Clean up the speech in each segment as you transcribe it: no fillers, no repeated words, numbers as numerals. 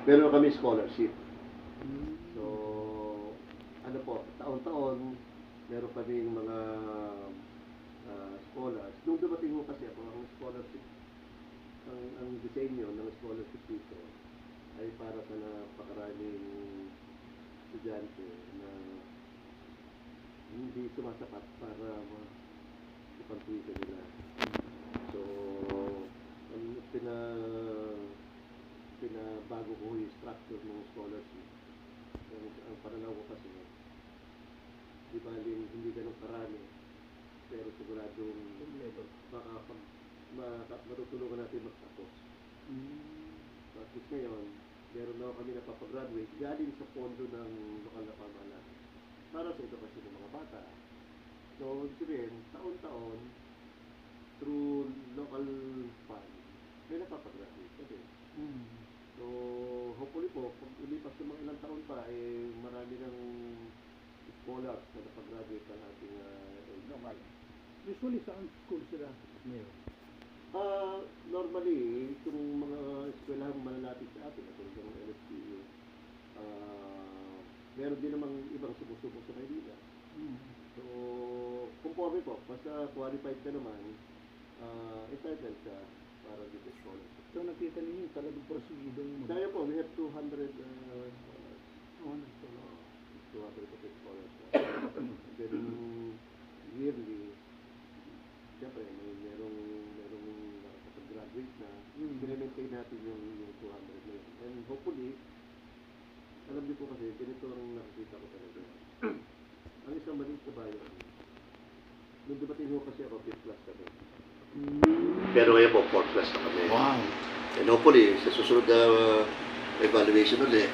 meron kami scholarship. So, ano po, taon-taon, meron kaming mga scholars. Nung dumating mo kasi ako, ang scholarship, ang disenyo ng scholarship dito ay para sa napakaraming estudyante na hindi sumasapat para ipagtuwisan nila. So, ang pinabago ko yung structure ng scholarship. Ang pananaw ko kasi, di baling hindi ganun karami, pero siguradong matutulungan natin magtapos. At least ngayon, meron na kami napapagraduate galing sa pondo ng lokal na pamahalaan para sa edukasyon ng mga bata. So, sabihin, taon-taon, through local fund, may napapagraduate kasi. So, hopefully po, kung ulipas ng mga ilang taon pa, marami ng scholars na napag-graduate ang ating normal. Usually, saan school sila ngayon? Normally, itong mga eskwelahang malalapit sa atin, at yung LSTU, meron din namang ibang sumusubok sa Maynila. So, conforme po, basta qualified ka naman, entitled ka para dito scholarship. So, nakita ninyo talagang prosegido yung Kaya po, we have 200 scholars. 200 scholars. Then, yearly, siyempre, merong nakapag-graduate na, pinamaintain natin yung 200 na yun. And hopefully, alam niyo po kasi, ganito ang nakikita ko talaga. Ang isang maliit na bayan, nung dumating mo kasi ako, 5th class kami. Pero ngayon po, 4th class na kami. Wow! And hopefully, sa susunod na evaluation ulit,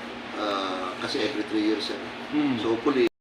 kasi every 3 years yan. So hopefully,